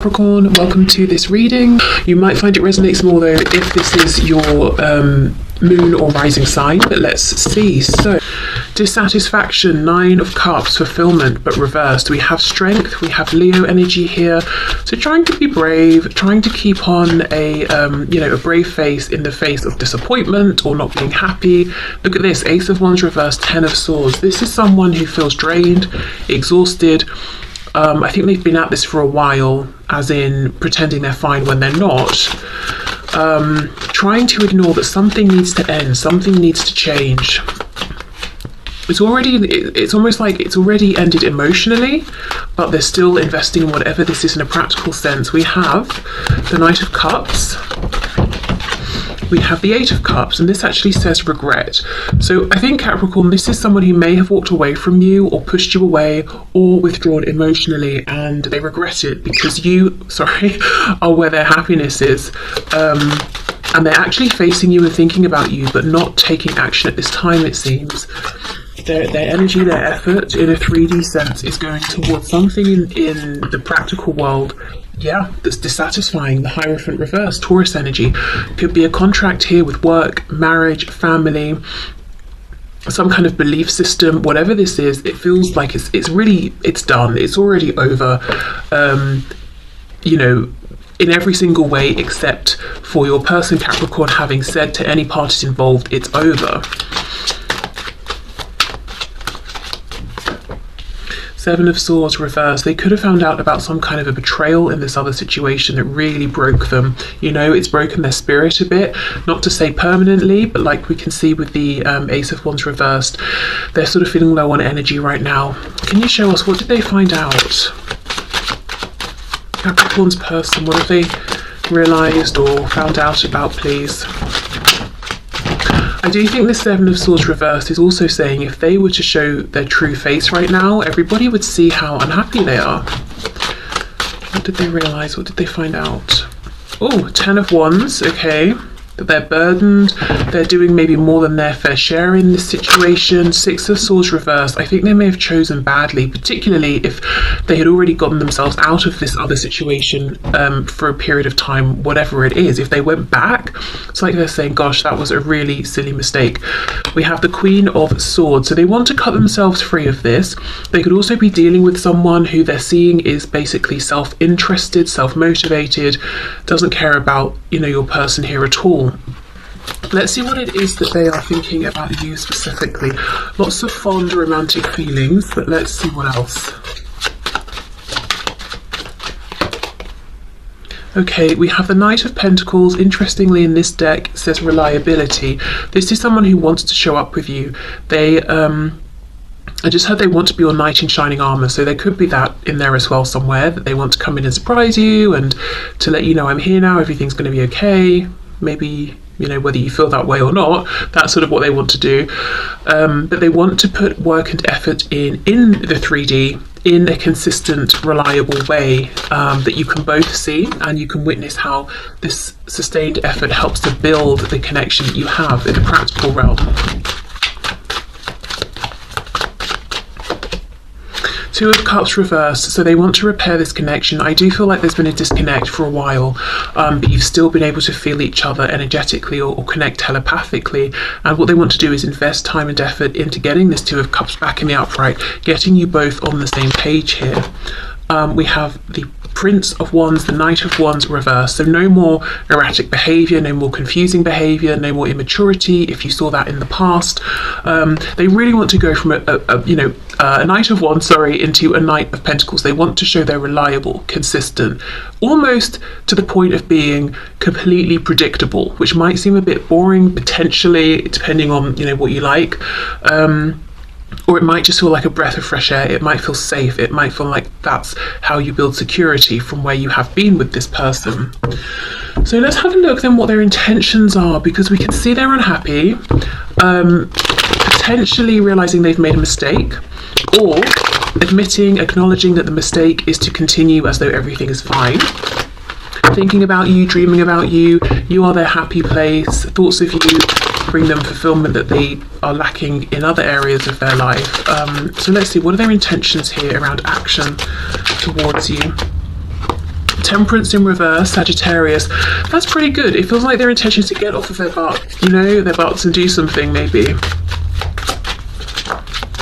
Capricorn, welcome to this reading. You might find it resonates more though if this is your moon or rising sign, but let's see. So, dissatisfaction, 9 of Cups, fulfillment, but reversed. We have strength, we have Leo energy here. So trying to be brave, trying to keep on a brave face in the face of disappointment or not being happy. Look at this, Ace of Wands reversed, 10 of Swords. This is someone who feels drained, exhausted. I think they've been at this for a while, as in pretending they're fine when they're not. Trying to ignore that something needs to end, something needs to change. It's almost like it's already ended emotionally, but they're still investing in whatever this is in a practical sense. We have the Knight of Cups. We have the 8 of Cups, and this actually says regret. So I think, Capricorn, this is someone who may have walked away from you or pushed you away or withdrawn emotionally, and they regret it because you, are where their happiness is. And they're actually facing you and thinking about you, but not taking action at this time, it seems. Their energy, their effort in a 3D sense is going towards something in the practical world. Yeah, that's dissatisfying. The Hierophant reverse, Taurus energy. Could be a contract here with work, marriage, family, some kind of belief system. Whatever this is, it feels like it's done. It's already over. In every single way except for your person, Capricorn, having said to any parties involved, it's over. 7 of Swords reversed. They could have found out about some kind of a betrayal in this other situation that really broke them. It's broken their spirit a bit, not to say permanently, but like we can see with the Ace of Wands reversed, they're sort of feeling low on energy right now. Can you show us, what did they find out? Capricorn's person, what have they realised or found out about, please? I do think the 7 of Swords reversed is also saying if they were to show their true face right now, everybody would see how unhappy they are. What did they realise? What did they find out? Oh, 10 of Wands, okay. That they're burdened, they're doing maybe more than their fair share in this situation. 6 of Swords reversed. I think they may have chosen badly, particularly if they had already gotten themselves out of this other situation for a period of time, whatever it is. If they went back, it's like they're saying, gosh, that was a really silly mistake. We have the Queen of Swords. So they want to cut themselves free of this. They could also be dealing with someone who they're seeing is basically self-interested, self-motivated, doesn't care about, your person here at all. Let's see what it is that they are thinking about you specifically. Lots of fond romantic feelings, but let's see what else. Okay, we have the Knight of Pentacles. Interestingly, in this deck, it says reliability. This is someone who wants to show up with you. I just heard they want to be your knight in shining armour, so there could be that in there as well somewhere, that they want to come in and surprise you and to let you know, I'm here now, everything's going to be okay. Maybe, whether you feel that way or not, that's sort of what they want to do. But they want to put work and effort in the 3D in a consistent, reliable way that you can both see, and you can witness how this sustained effort helps to build the connection that you have in the practical realm. 2 of Cups reversed, so they want to repair this connection. I do feel like there's been a disconnect for a while, but you've still been able to feel each other energetically or connect telepathically, and what they want to do is invest time and effort into getting this 2 of Cups back in the upright, getting you both on the same page here. We have the Prince of Wands, the Knight of Wands reversed, so no more erratic behaviour, no more confusing behaviour, no more immaturity if you saw that in the past. They really want to go from a Knight of Wands, into a Knight of Pentacles. They want to show they're reliable, consistent, almost to the point of being completely predictable, which might seem a bit boring potentially, depending on what you like. Or it might just feel like a breath of fresh air. It might feel safe. It might feel like that's how you build security from where you have been with this person. So let's have a look then what their intentions are, because we can see they're unhappy, potentially realizing they've made a mistake, or acknowledging that the mistake is to continue as though everything is fine. Thinking about you, dreaming about you, you are their happy place, thoughts of you bring them fulfillment that they are lacking in other areas of their life. So let's see, what are their intentions here around action towards you? Temperance in reverse, Sagittarius. That's pretty good. It feels like their intention is to get off of their butt, you know, their butts, and do something maybe.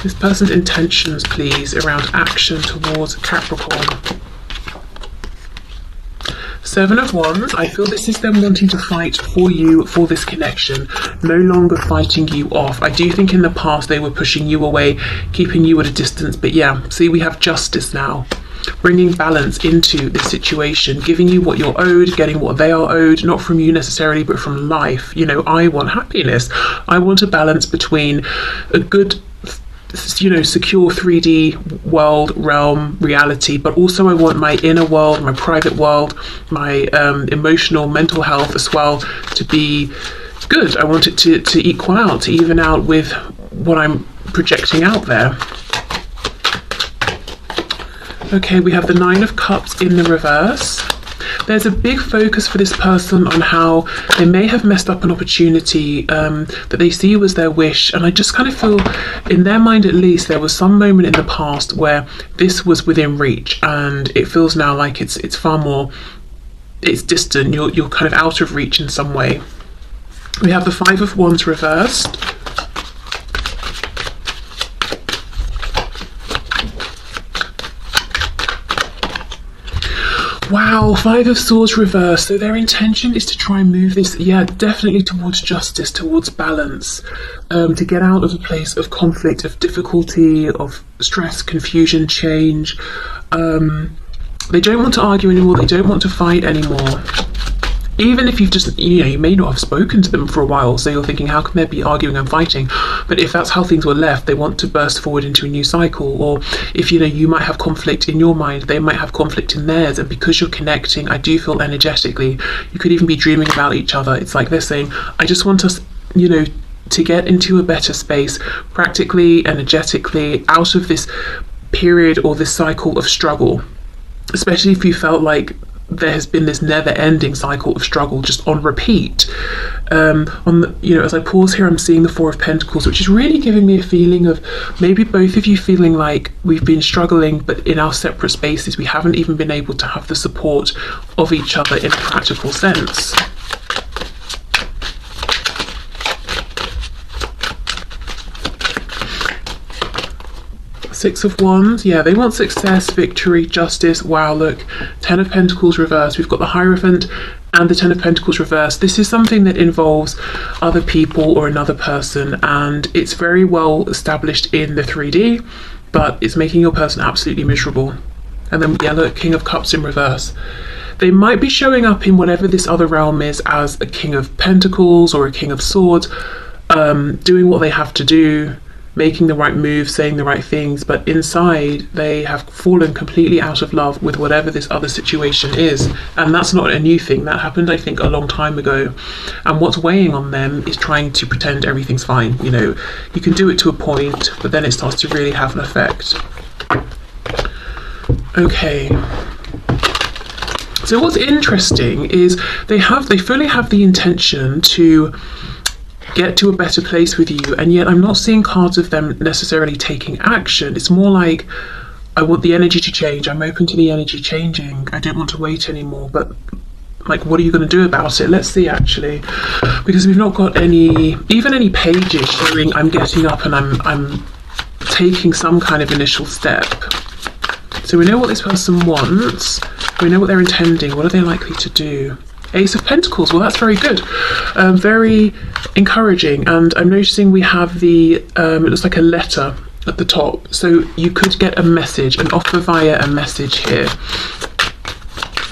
This person's intentions, please, around action towards Capricorn. Seven of Wands. I feel this is them wanting to fight for you, for this connection, no longer fighting you off. I do think in the past they were pushing you away, keeping you at a distance, but yeah, see, we have justice now. Bringing balance into this situation, giving you what you're owed, getting what they are owed, not from you necessarily, but from life. You know, I want happiness. I want a balance between a good, you know, secure 3D world, realm, reality, but also I want my inner world, my private world, my emotional, mental health as well to be good. I want it to equal out, to even out with what I'm projecting out there. Okay, we have the Nine of Cups in the reverse. There's a big focus for this person on how they may have messed up an opportunity that they see as their wish. And I just kind of feel, in their mind at least, there was some moment in the past where this was within reach, and it feels now like it's far more, it's distant. You're kind of out of reach in some way. We have the Five of Wands reversed. Wow, Five of Swords reversed. So their intention is to try and move this, yeah, definitely towards justice, towards balance, to get out of a place of conflict, of difficulty, of stress, confusion, change. They don't want to argue anymore. They don't want to fight anymore. Even if you've just, you know, you may not have spoken to them for a while, so you're thinking, how can they be arguing and fighting? But if that's how things were left, they want to burst forward into a new cycle. Or if, you know, you might have conflict in your mind, they might have conflict in theirs, and because you're connecting, I do feel energetically, you could even be dreaming about each other. It's like they're saying, I just want us, you know, to get into a better space, practically, energetically, out of this period or this cycle of struggle, especially if you felt like there has been this never-ending cycle of struggle just on repeat. On the, you know, as I pause here, I'm seeing the Four of Pentacles, which is really giving me a feeling of maybe both of you feeling like we've been struggling, but in our separate spaces we haven't even been able to have the support of each other in a practical sense. Six of Wands, yeah, they want success, victory, justice. Wow, look, Ten of Pentacles reversed. We've got the Hierophant and the Ten of Pentacles reversed. This is something that involves other people or another person, and it's very well established in the 3D, but it's making your person absolutely miserable. And then, yeah, look, King of Cups in reverse. They might be showing up in whatever this other realm is as a King of Pentacles or a King of Swords, doing what they have to do, making the right moves, saying the right things, but inside they have fallen completely out of love with whatever this other situation is. And that's not a new thing. That happened, I think, a long time ago. And what's weighing on them is trying to pretend everything's fine. You know, you can do it to a point, but then it starts to really have an effect. Okay. So what's interesting is they fully have the intention to get to a better place with you, and yet I'm not seeing cards of them necessarily taking action. It's more like, I want the energy to change, I'm open to the energy changing, I don't want to wait anymore, but like, what are you going to do about it? Let's see, actually, because we've not got any pages showing I'm getting up and I'm taking some kind of initial step. So we know what this person wants, we know what they're intending, what are they likely to do? Ace of Pentacles, well, that's very good, very encouraging. And I'm noticing we have the it looks like a letter at the top, so you could get a message, an offer via a message here.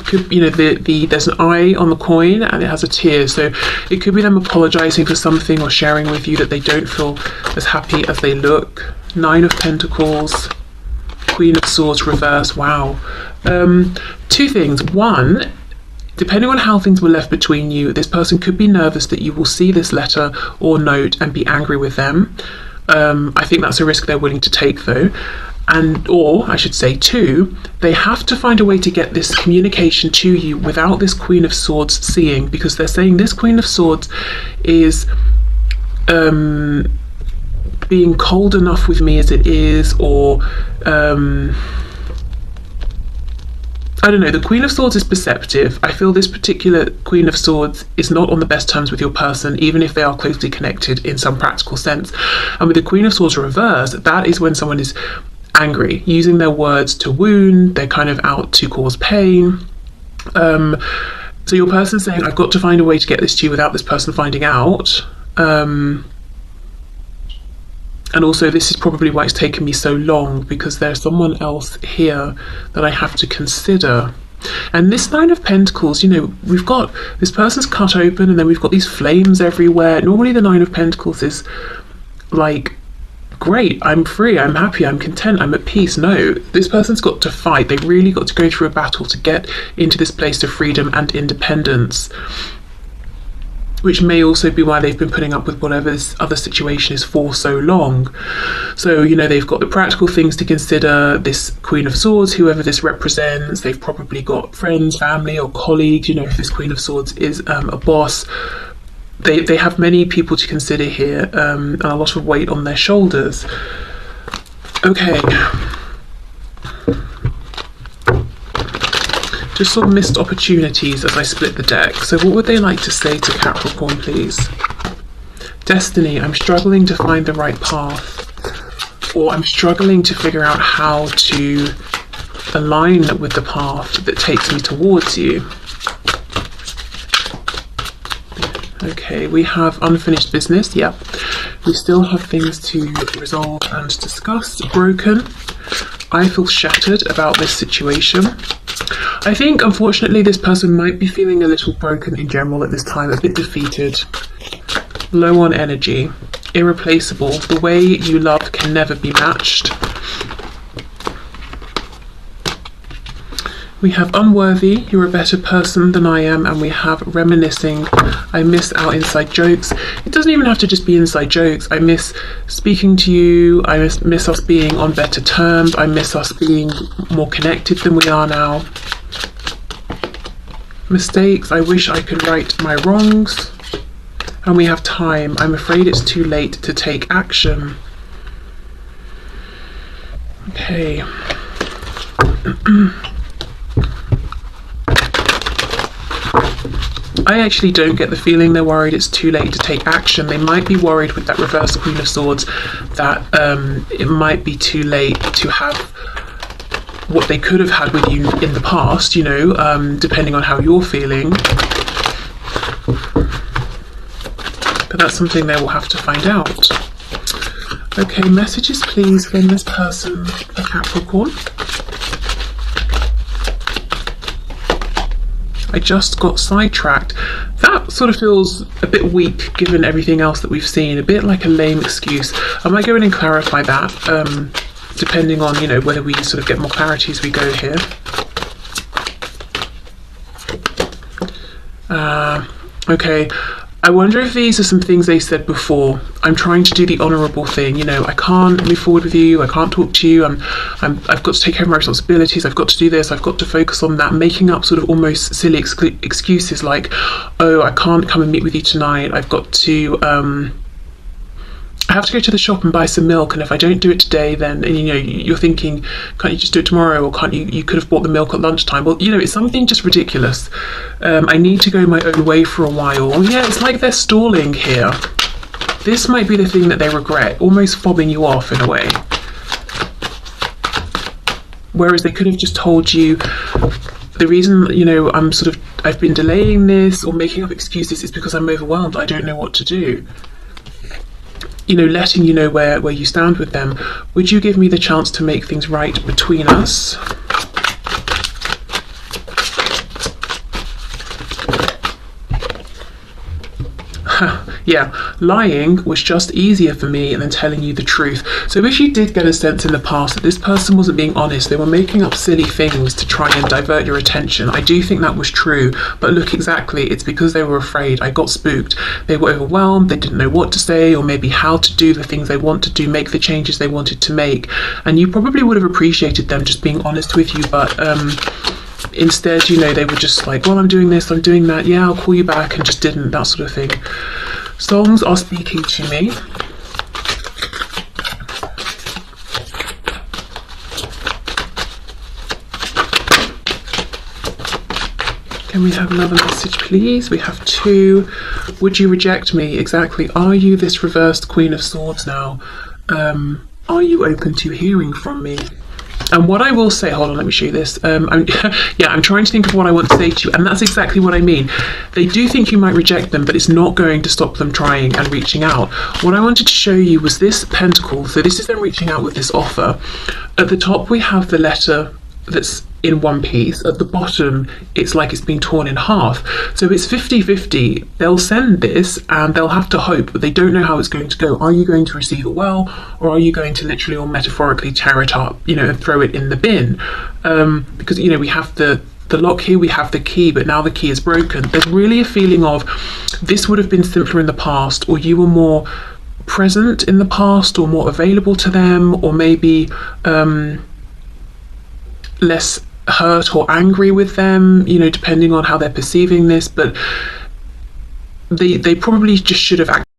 Could, you know, there's an eye on the coin and it has a tear, so it could be them apologizing for something or sharing with you that they don't feel as happy as they look. Nine of Pentacles, Queen of Swords reverse. Wow. Two things. One, depending on how things were left between you, this person could be nervous that you will see this letter or note and be angry with them. I think that's a risk they're willing to take, though. Or I should say, two, they have to find a way to get this communication to you without this Queen of Swords seeing, because they're saying this Queen of Swords is being cold enough with me as it is, or I don't know, the Queen of Swords is perceptive. I feel this particular Queen of Swords is not on the best terms with your person, even if they are closely connected in some practical sense. And with the Queen of Swords reversed, that is when someone is angry, using their words to wound, they're kind of out to cause pain. So your person's saying, I've got to find a way to get this to you without this person finding out. And also, this is probably why it's taken me so long, because there's someone else here that I have to consider. And this Nine of Pentacles, you know, we've got this person's cut open and then we've got these flames everywhere. Normally the Nine of Pentacles is like, great, I'm free, I'm happy, I'm content, I'm at peace. No, this person's got to fight. They've really got to go through a battle to get into this place of freedom and independence, which may also be why they've been putting up with whatever this other situation is for so long. So, you know, they've got the practical things to consider, this Queen of Swords, whoever this represents. They've probably got friends, family or colleagues. You know, if this Queen of Swords is a boss, they have many people to consider here, and a lot of weight on their shoulders. Okay. Just some missed opportunities as I split the deck. So what would they like to say to Capricorn, please? Destiny, I'm struggling to find the right path, or I'm struggling to figure out how to align with the path that takes me towards you. Okay, we have unfinished business. Yeah, we still have things to resolve and discuss. Broken. I feel shattered about this situation. I think, unfortunately, this person might be feeling a little broken in general at this time, a bit defeated, low on energy, irreplaceable. The way you love can never be matched. We have unworthy, you're a better person than I am, and we have reminiscing, I miss our inside jokes. It doesn't even have to just be inside jokes. I miss speaking to you, I miss us being on better terms, I miss us being more connected than we are now. Mistakes, I wish I could right my wrongs. And we have time, I'm afraid it's too late to take action. Okay. I actually don't get the feeling they're worried it's too late to take action. They might be worried with that reverse Queen of Swords that it might be too late to have what they could have had with you in the past, you know, depending on how you're feeling. But that's something they will have to find out. Okay, messages please from this person, a Capricorn. I just got sidetracked. That sort of feels a bit weak given everything else that we've seen, a bit like a lame excuse. I might go in and clarify that, depending on, you know, whether we sort of get more clarity as we go here. Okay, I wonder if these are some things they said before. I'm trying to do the honourable thing, you know, I can't move forward with you, I can't talk to you, I've got to take care of my responsibilities, I've got to do this, I've got to focus on that, making up sort of almost silly excuses like, oh, I can't come and meet with you tonight, I've got to, I have to go to the shop and buy some milk, and if I don't do it today, then, and you know, you're thinking, can't you just do it tomorrow, or can't you could have bought the milk at lunchtime. Well, you know, it's something just ridiculous. I need to go my own way for a while. Yeah, it's like they're stalling here. This might be the thing that they regret, almost fobbing you off in a way. Whereas they could have just told you, the reason, you know, I've been delaying this or making up excuses is because I'm overwhelmed, I don't know what to do. You know, letting you know where you stand with them. Would you give me the chance to make things right between us? Yeah, lying was just easier for me than telling you the truth. So if you did get a sense in the past that this person wasn't being honest, they were making up silly things to try and divert your attention, I do think that was true. But look, exactly, it's because they were afraid. I got spooked. They were overwhelmed, they didn't know what to say or maybe how to do the things they want to do, make the changes they wanted to make. And you probably would have appreciated them just being honest with you, but instead, you know, they were just like, well, I'm doing this, I'm doing that, yeah, I'll call you back, and just didn't, that sort of thing. Songs are speaking to me. Can we have another message, please? We have 2. Would you reject me? Exactly. Are you this reversed Queen of Swords now? Are you open to hearing from me? And what I will say, hold on, let me show you this. I'm trying to think of what I want to say to you, and that's exactly what I mean. They do think you might reject them, but it's not going to stop them trying and reaching out. What I wanted to show you was this pentacle. So this is them reaching out with this offer. At the top, we have the letter that's in one piece. At the bottom, it's like it's been torn in half. So it's 50-50. They'll send this and they'll have to hope, but they don't know how it's going to go. Are you going to receive it well, or are you going to literally or metaphorically tear it up, and throw it in the bin? Because, we have the lock here, we have the key, but now the key is broken. There's really a feeling of this would have been simpler in the past, or you were more present in the past, or more available to them, or maybe less hurt or angry with them, depending on how they're perceiving this. But they probably just should have